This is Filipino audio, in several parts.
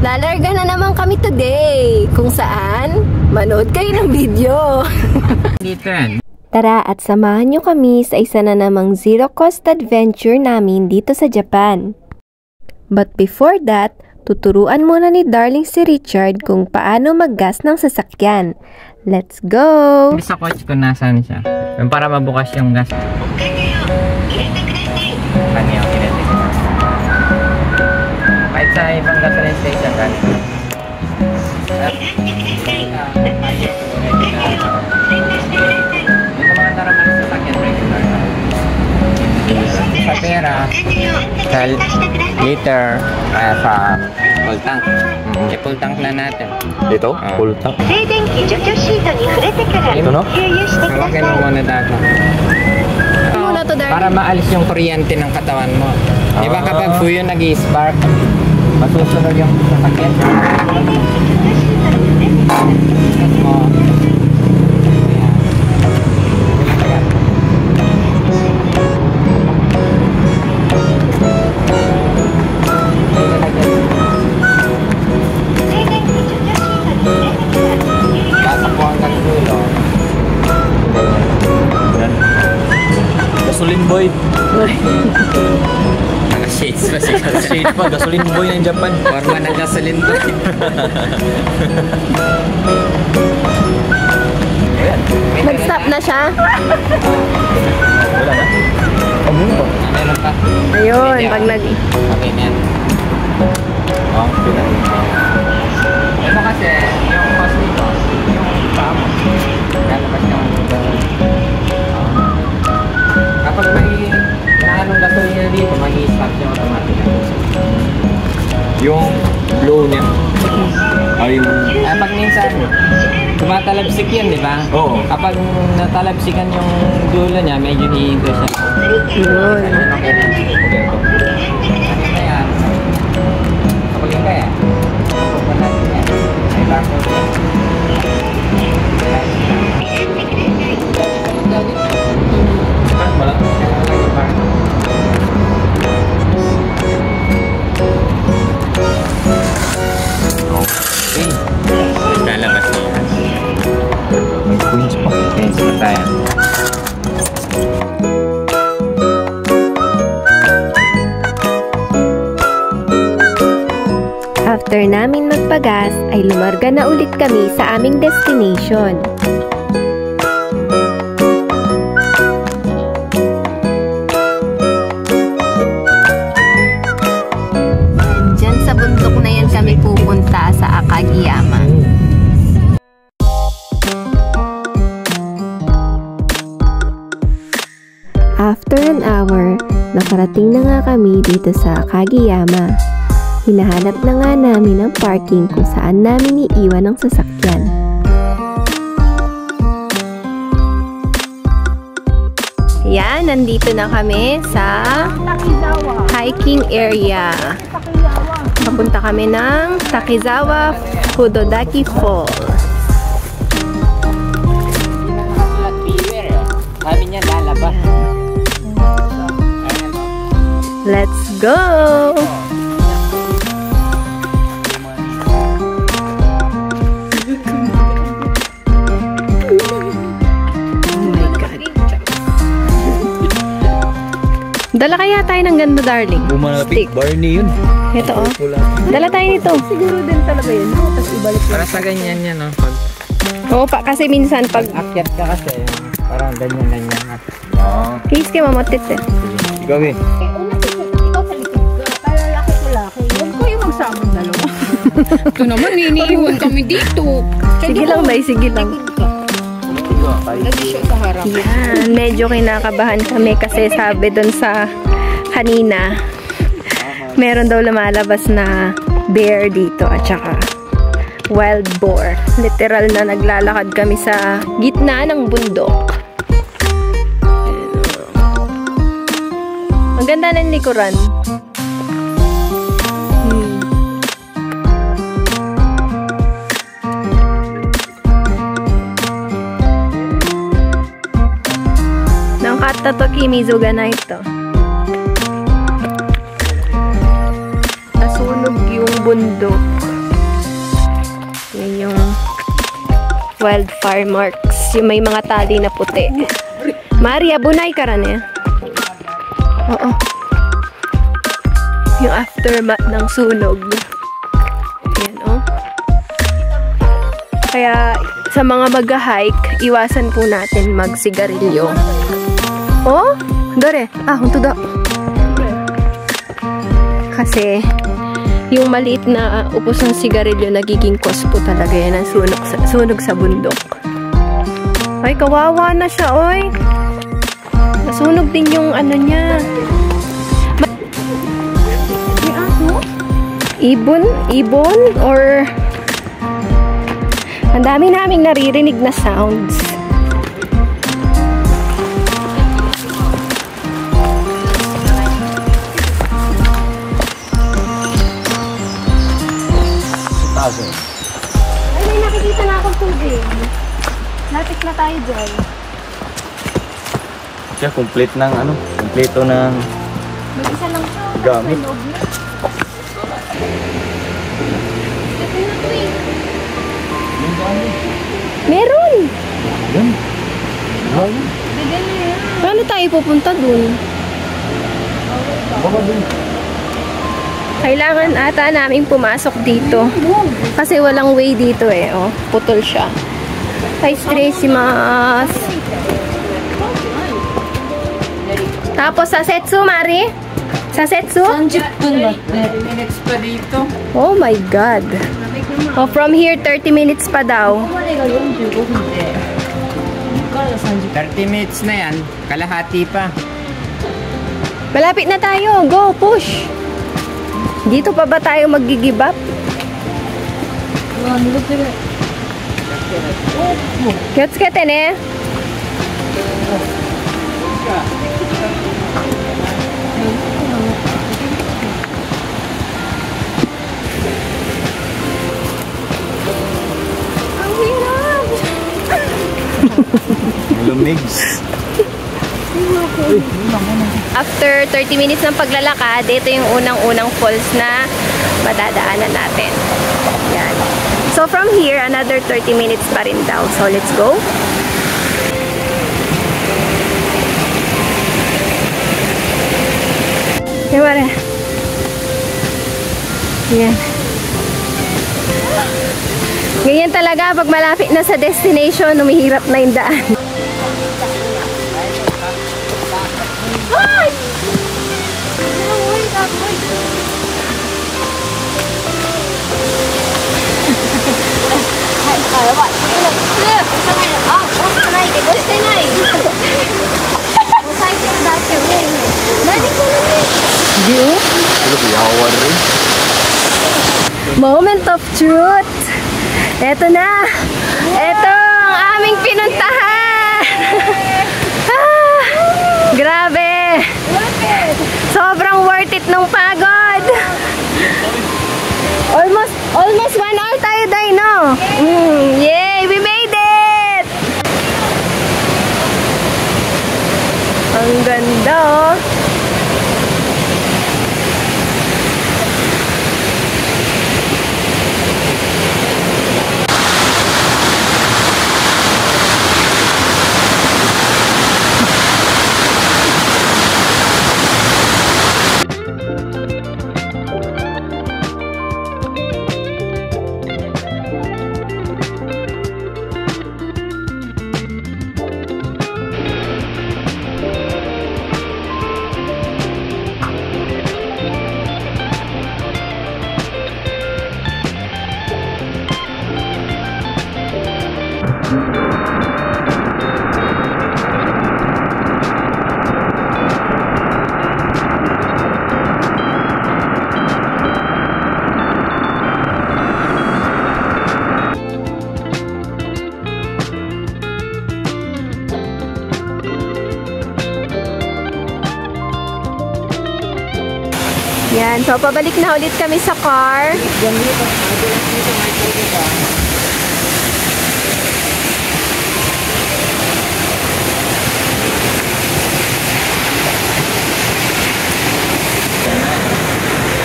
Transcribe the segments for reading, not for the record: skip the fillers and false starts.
Lalarga na naman kami today, kung saan manood kayo ng video. Dito yan. Tara at samahan nyo kami sa isa na namang zero-cost adventure namin dito sa Japan. But before that, tuturuan muna ni Darling si Richard kung paano mag-gas ng sasakyan. Let's go! Sa coach ko nasaan siya. Para mabukas yung gas. Kahit sa ibang gasoline station kan. Yung mga naraman sa sasakyan regular. Sa pera, sa liter, kaya sa full tank. I-full tank na natin. Dito? Full tank? Ito no? Hawakin mo muna dito. Para maalis yung kuryente ng katawan mo. Diba kapag fuyo nag-i-spark, masusunod yung sasakyan. Gasoline boy. Naka-shades pa siya. Shade pa, gasoline boy ng Japan. Forma ng gasoline boy. Nag-stop na siya? Wala na? Meron pa. Ayun, pag nag... Okay na yan. Oh, ito kasi, yung cost nito, yung pamo. Lalabas ka kapag may naanong gasolina dito, mag-i-stop siya automatic. Yung blow niya. Ay, yung... Pag minsan, tumatalabsik yan, di ba? Oo. Kapag natalabsikan yung dulo niya, medyo hihinto siya. Yun. Okay na. Okay ito. Kaya, kapag yung kaya, kapag natin yan, may bako siya. Wala. Okay. Lalabas na yan. May coins pa. Coins pa tayo. After namin magpagas, ay lumarga na ulit kami sa aming destination. Diyan sa bundok na yan kami pupunta sa Akagiyama. After an hour, nakarating na nga kami dito sa Akagiyama. Hinahanap na nga namin ang parking kung saan namin iiwan ang sasakyan. Yan, nandito na kami sa hiking area. Papunta kami ng Takizawa Fudodaki Falls. Sabi niya lalabas. Let's go! Dala kaya tayo ng ganda, darling. Bumanapit. Barney yun. Ito, oh. Dala tayo nito. Siguro din talaga yun. Tapos ibalik. Para sa ganyan yan, no? Oo pa, kasi minsan pag... Akyat ka kasi, parang ganyan. Case kayo mamatit eh. Ikaw eh. Ikaw sa likod ka. Para laki. Huwag kayo magsamang dalawa. Ito naman, iniiwan kami dito. Sige lang, Day. Sige lang. Nag-show sa harap. Yan. Medyo kinakabahan kami kasi sabi dun sa kanina, meron daw lumalabas na bear dito at saka wild boar. Literal na naglalakad kami sa gitna ng bundok. Ang ganda ng likuran. Katotoki Mizuga na ito. Nasunog yung bundok. wildfire marks. Yung may mga tali na puti. Maria, bunay ka rin eh. Oo. Yung aftermath ng sunog. Ayan, oh. Kaya, sa mga mag-hike, iwasan po natin magsigarilyo. Oh, dore. Hunto daw. Kasi, yung maliit na upos ng sigarilyo, nagiging cause po talaga yan ang sunog sa bundok. Ay, kawawa na siya, oy. Nasunog din yung ano niya. Ibon or ang dami naming naririnig na sounds. Ay, may nakikita na akong tubig. Lapit na tayo dyan. Siya, complete ng ano? Kompleto ng Mag-isa lang siya. gamit. Meron! Yan. Paano tayo pupunta dun? Baka dun. Kailangan ata namin pumasok dito. Kasi walang way dito eh. Oh, putol siya. Ay, stressimas. Tapos sa Setsu, Mari? Sa Setsu? 30 minutes pa dito. Oh my God. Oh, from here, 30 minutes pa daw. 30 minutes na yan. Kalahati pa. Malapit na tayo. Go, push. Dito pa ba tayo mag-give up? Yotsukete ne. Ang hirap. Lumigs. After 30 minutes ng paglalakad, ito yung unang-unang falls na madadaanan natin. Yan. So from here, another 30 minutes pa rin daw. So let's go. Yan. Yan. Ganyan talaga pag malapit na sa destination, umihirap na yung daan. Ay! Moment of truth. Eto na. Eto ang aming pinuntahan. Grabe. Sobrang worth it nung pagod. Almost 1 hour tayo day, no? Yay! We made it! Ang ganda, oh. Yan. So, pabalik na ulit kami sa car.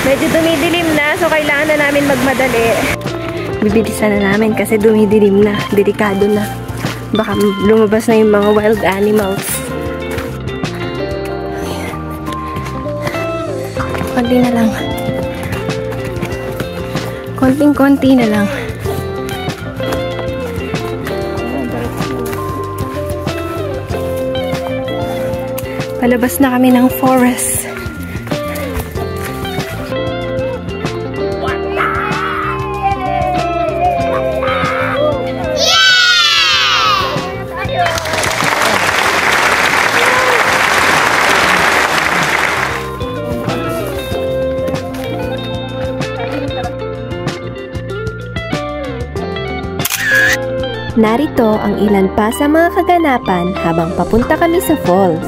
Medyo dumidilim na, so kailangan na namin magmadali. bibilisan na namin kasi dumidilim na. Delikado na. Baka lumabas na yung mga wild animals. Konti na lang. Konting-konti na lang. Palabas na kami ng forest. Narito ang ilan pa sa mga kaganapan habang papunta kami sa falls.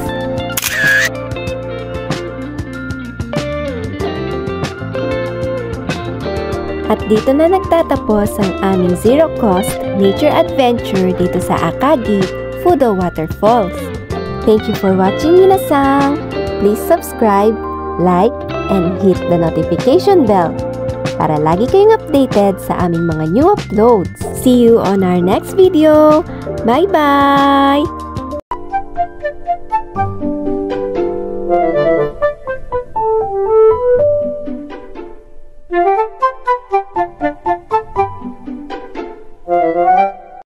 At dito na nagtatapos ang aming zero-cost nature adventure dito sa Akagi Fudo Waterfalls. Thank you for watching, minasang! Please subscribe, like, and hit the notification bell para lagi kayong updated sa aming mga new uploads. See you on our next video! Bye-bye!